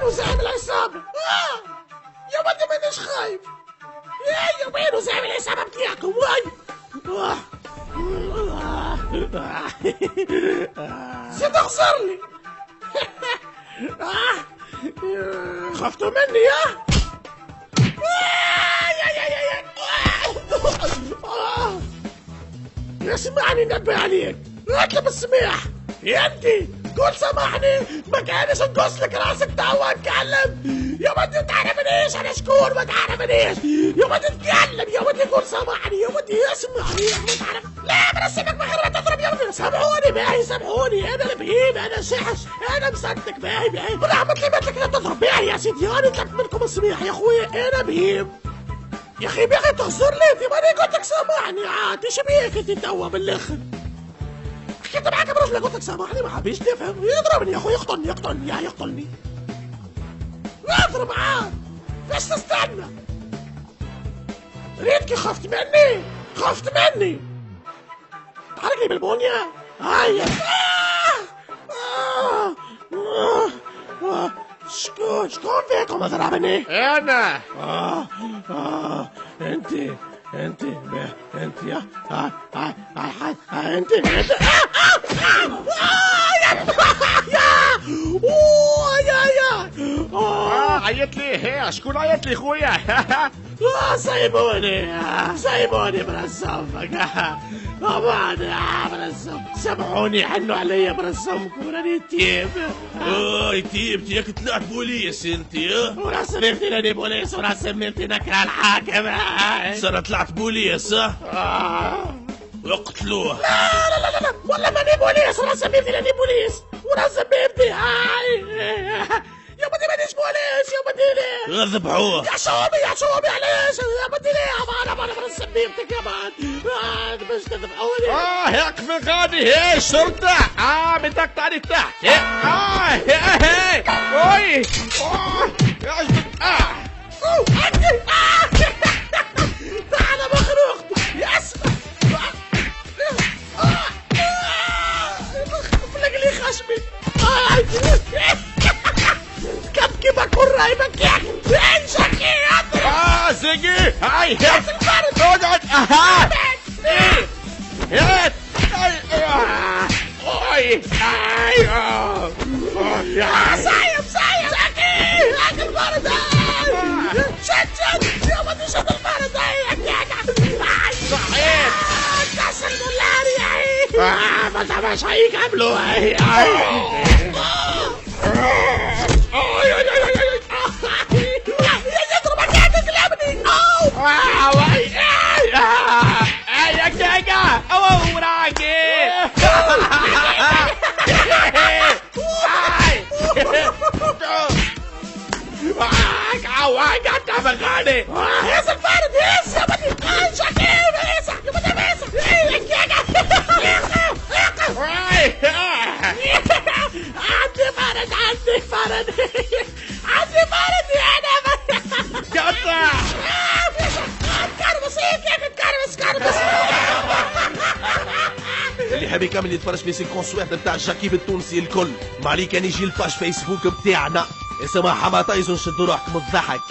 وين وسايب الحساب؟ يا ودي مانيش خايف. يا وين وسايب الحساب بتاعكم وين؟ زيد اخسر لي. خفتوا مني يا سمعني نبه عليك. اطلب السماح يا انتي. قول سامحني ما كانش نقص لك راسك توا اتكلم. يا ودي تعرفنيش انا شكون ما تعرفنيش. يا ودي اتكلم يا ودي قول سامحني يا ودي اسمعني يا ودي تعرف. لا برسمك من غير ما تضرب يا ودي. سامحوني باهي سامحوني انا البهيم انا شحش انا مصدق باهي باهي. ورحمة لي مثلك لا تضرب باهي يا سيدي. انا طلبت منكم السماح يا اخويا انا بهيم. يا اخي باغي تخسر لي انت ماني قلت لك سامحني عاد ايش بيك انت توا بالاخر. حكيت معاك برجلك قلت لك سامحني ما حبيش تفهم. يضربني يا اخوي يقتلني. اضرب عاد ليش تستنى؟ ريتكي خفت مني. تعالك لي بالبونية هيا. شكون فيكم اضربني؟ انا. انت يا انت عيط لي هي شكون عيط لي خويا؟ سايبوني برسمك. طبعا برسم سامحوني حنوا عليا برسمكم راني يتيم. يتيم ياك طلعت بوليس انت؟ ورسمتي راني بوليس ورسمتي نكره الحاكم. صار طلعت بوليس اقتلوه. لا والله ماني بوليس ورسمتي راني بوليس ورسمتي يا بدي مانيش بوليس يا بدي ليه؟ ذبحوه. يا شومي علاش؟ يا بدي ليه؟ انا برسمتك يا مان. باش تذبحوني. هيك في غادي هي شرطة. بدك تعرف تحت. هي اوي. تعال مخروق يا اسمع. فلق لي خشمي. كيف اكون رايبك يا اخي؟ شكي اضرب. زقي هاي يا البرد. اقعد. هات سايب شكي هاك البرد. شد يا ودي شد البرد. صحيح كسر النار يا مش هيكملوا. يضربك يا تقلبني. يا كاكا او وراكي. عواك انت بغاني. هيس الفرد هيس يا بدي شكيب هيس يا بدي هيس. عندي فرد انا قطع. كربس. اللي حاب يكمل يتفرج في سيكونسوات بتاع جاكيب التونسي الكل ما عليه كان يجي الباج فيسبوك بتاعنا اسمها حما تايزون. شدوا روحكم الضحك.